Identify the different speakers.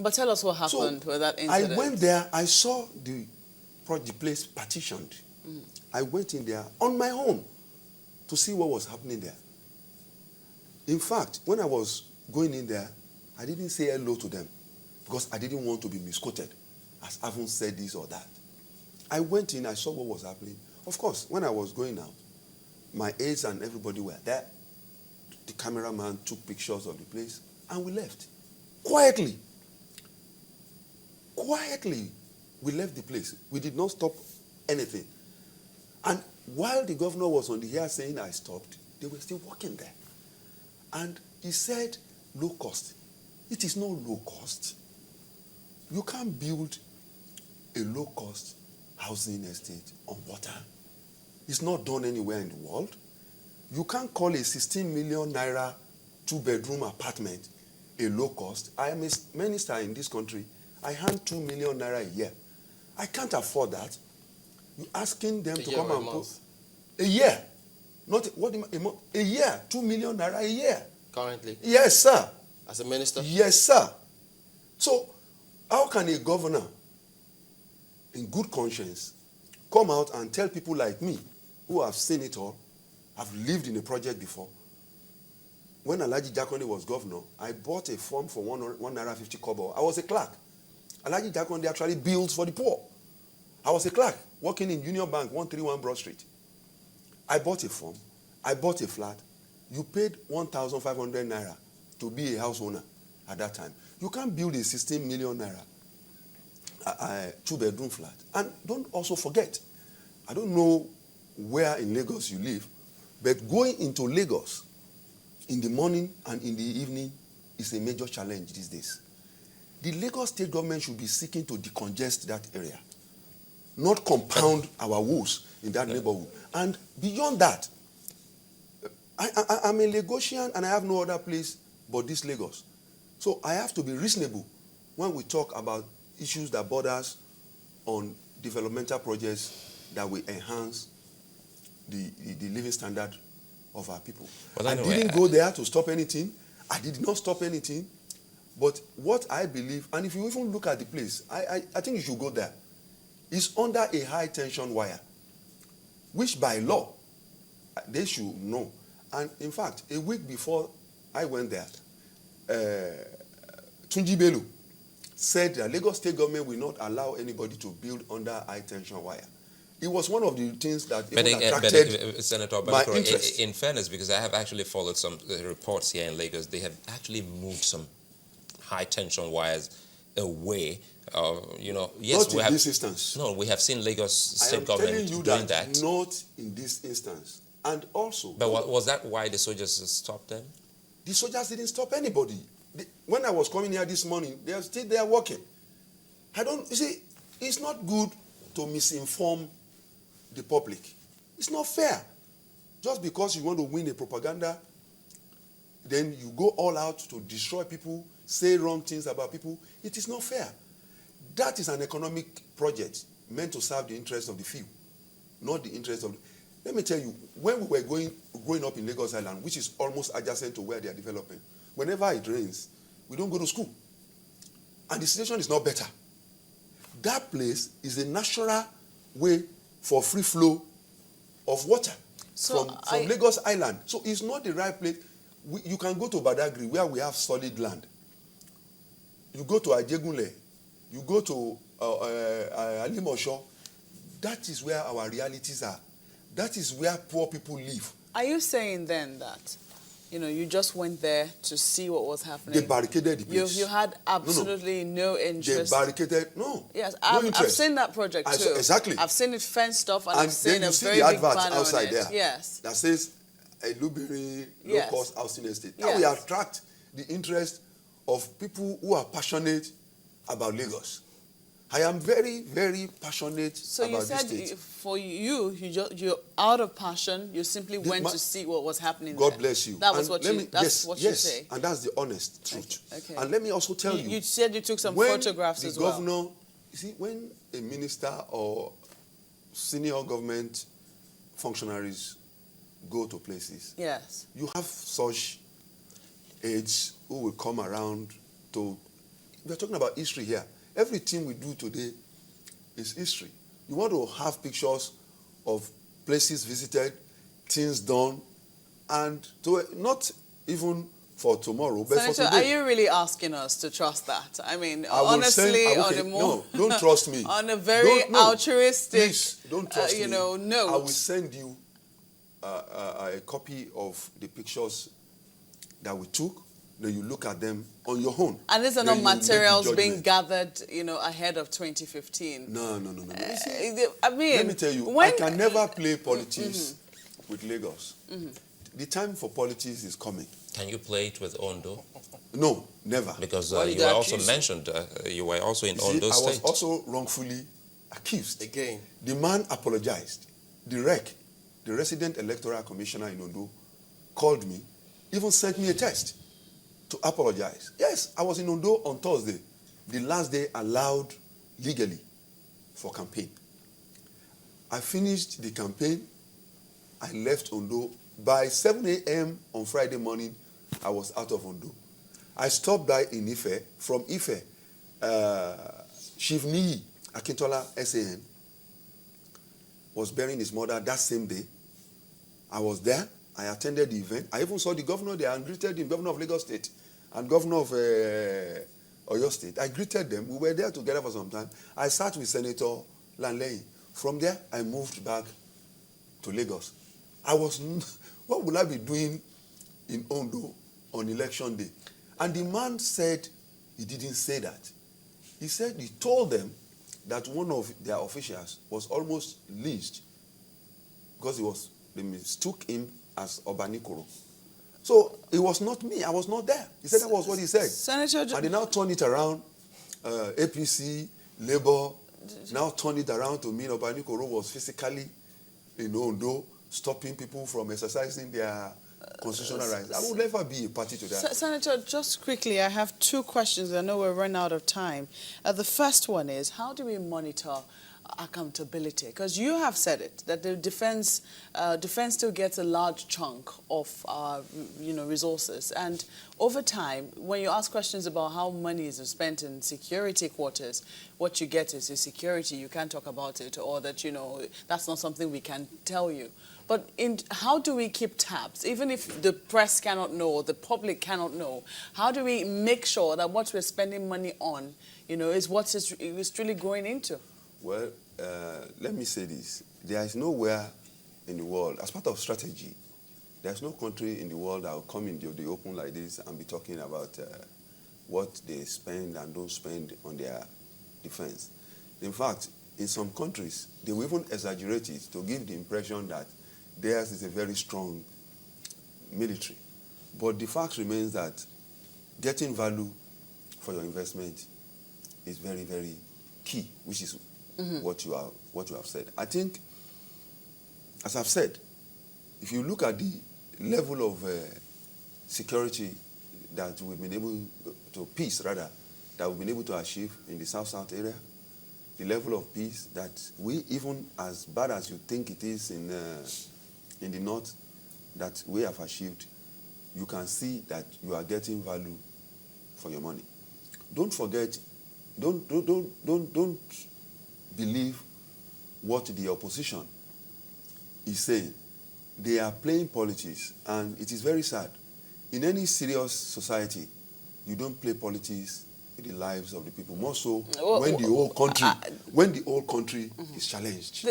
Speaker 1: But tell us what happened with that incident.
Speaker 2: I went there, I saw the place partitioned. I went in there on my own to see what was happening there. In fact, when I was going in there, I didn't say hello to them because I didn't want to be misquoted as having said this or that. I went in, I saw what was happening. Of course, when I was going out, my aides and everybody were there. The cameraman took pictures of the place, and we left. Quietly. Quietly, we left the place. We did not stop anything. And while the governor was on the air saying I stopped, they were still working there. And he said, low cost. It is not low cost. You can't build a low-cost housing estate on water. It's not done anywhere in the world. You can't call a 16 million naira two-bedroom apartment a low cost. I am a minister in this country. I earn 2 million naira a year. I can't afford that. You're asking them to come and put a year. Not what a year, 2 million naira a year.
Speaker 3: Currently?
Speaker 2: Yes, sir.
Speaker 3: As a minister?
Speaker 2: Yes, sir. So, how can a governor, in good conscience, come out and tell people like me, who have seen it all, have lived in a project before? When Alhaji Jakonde was governor, I bought a form for 1 naira 50 kobo. I was a clerk. Alhaji Jakonde actually builds for the poor. I was a clerk working in Union Bank, 131 Broad Street. I bought a form. I bought a flat. You paid 1,500 naira to be a house owner at that time. You can't build a 16 million naira two-bedroom flat. And don't also forget, I don't know where in Lagos you live, but going into Lagos in the morning and in the evening is a major challenge these days. The Lagos state government should be seeking to decongest that area, not compound our woes in that neighborhood. And beyond that, I'm a Lagosian and I have no other place but this Lagos. So I have to be reasonable when we talk about issues that borders on developmental projects that will enhance the living standard of our people. Well, anyway, I didn't go there to stop anything. I did not stop anything. But what I believe, and if you even look at the place, I think you should go there. It's under a high tension wire, which by law, they should know. And in fact, a week before I went there, Tunji Bello said that Lagos state government will not allow anybody to build under high tension wire. It was one of the things that attracted
Speaker 4: Senator
Speaker 2: my
Speaker 4: Obanikoro,
Speaker 2: interest.
Speaker 4: In fairness, because I have actually followed some reports here in Lagos, they have actually moved some high tension wires away. Yes,
Speaker 2: not in this instance.
Speaker 4: No, we have seen Lagos state government doing that.
Speaker 2: Not in this instance. And also,
Speaker 4: but was that why the soldiers stopped them?
Speaker 2: The soldiers didn't stop anybody. When I was coming here this morning, they are still there working. You see, it's not good to misinform the public. It's not fair. Just because you want to win a propaganda, then you go all out to destroy people, say wrong things about people. It is not fair. That is an economic project meant to serve the interests of the few, not the interests of the... Let me tell you, when we were growing up in Lagos Island, which is almost adjacent to where they are developing, whenever it rains, we don't go to school. And the situation is not better. That place is a natural way for free flow of water from Lagos Island. So it's not the right place. You can go to Badagry, where we have solid land. You go to Ajegunle. You go to Alimosho. That is where our realities are. That is where poor people live.
Speaker 1: Are you saying then that, you just went there to see what was happening?
Speaker 2: They barricaded the place.
Speaker 1: You had absolutely no interest.
Speaker 2: They barricaded, no.
Speaker 1: Yes, I've seen that project too.
Speaker 2: Exactly.
Speaker 1: I've seen it fenced off, and I've seen a very big banner
Speaker 2: outside
Speaker 1: on it.
Speaker 2: There.
Speaker 1: Yes.
Speaker 2: That says a Lubiri low-cost housing estate. Now we attract the interest of people who are passionate about Lagos. I am very, very passionate about this state.
Speaker 1: So you said for you're out of passion, you simply went to see what was happening there.
Speaker 2: God bless you.
Speaker 1: That was what you say.
Speaker 2: And that's the honest truth.
Speaker 1: Okay.
Speaker 2: And let me also tell you.
Speaker 1: You said you took some photographs as well.
Speaker 2: Governor, you see, when a minister or senior government functionaries go to places,
Speaker 1: yes,
Speaker 2: you have such aides who will come around to we are talking about history here. Everything we do today is history. You want to have pictures of places visited, things done, and to not even for tomorrow, but
Speaker 1: Senator,
Speaker 2: for today.
Speaker 1: are you really asking us to trust that? I mean,
Speaker 2: I will
Speaker 1: honestly,
Speaker 2: send,
Speaker 1: on a more...
Speaker 2: No, don't trust me.
Speaker 1: On a very altruistic,
Speaker 2: please, don't trust me.
Speaker 1: note.
Speaker 2: I will send you a copy of the pictures that we took. Then you look at them on your own.
Speaker 1: And these are not materials being gathered, ahead of 2015.
Speaker 2: No. You see,
Speaker 1: I mean,
Speaker 2: let me tell you, I can never play politics with Lagos. The time for politics is coming.
Speaker 4: Can you play it with Ondo?
Speaker 2: No, never.
Speaker 4: Because you were also mentioned, you were also in Ondo State.
Speaker 2: I was also wrongfully accused.
Speaker 3: Again.
Speaker 2: The man apologized. The REC, the Resident Electoral Commissioner in Ondo, called me, even sent me a text to apologize. Yes, I was in Ondo on Thursday, the last day allowed legally for campaign. I finished the campaign. I left Ondo. By 7 a.m. on Friday morning, I was out of Ondo. I stopped by in Ife. From Ife, Shivni Akintola, SAN, was burying his mother that same day. I was there. I attended the event. I even saw the governor there and greeted him, governor of Lagos State and governor of Oyo State. I greeted them. We were there together for some time. I sat with Senator Lanley. From there, I moved back to Lagos. What would I be doing in Ondo on election day? And the man said he didn't say that. He said he told them that one of their officials was almost lynched because they mistook him as Obanikoro. So it was not me. I was not there. He said that was what he said.
Speaker 1: Senator,
Speaker 2: and they now turned it around. APC, Labour, now turned it around to mean Obanikoro was physically in Ondo, stopping people from exercising their constitutional rights. I would never be a party to that.
Speaker 1: Senator, just quickly, I have two questions. I know we're running out of time. The first one is, how do we monitor accountability? Because you have said it, that the defense still gets a large chunk of our resources. And over time, when you ask questions about how money is spent in security quarters, what you get is security. You can't talk about it, or that, that's not something we can tell you. But how do we keep tabs? Even if the press cannot know, or the public cannot know, how do we make sure that what we're spending money on, is what it's really going into?
Speaker 2: Well, let me say this. There is nowhere in the world, as part of strategy, there's no country in the world that will come into the open like this and be talking about what they spend and don't spend on their defense. In fact, in some countries, they will even exaggerate it to give the impression that theirs is a very strong military. But the fact remains that getting value for your investment is very, very key, which is what you have said. I think, as I've said, if you look at the level of security that we've been able to, peace rather, that we've been able to achieve in the South-South area, the level of peace that we, even as bad as you think it is in the North, that we have achieved, you can see that you are getting value for your money. Don't forget, don't believe what the opposition is saying. They are playing politics, and it is very sad. In any serious society, you don't play politics with the lives of the people. More so when the whole country is challenged.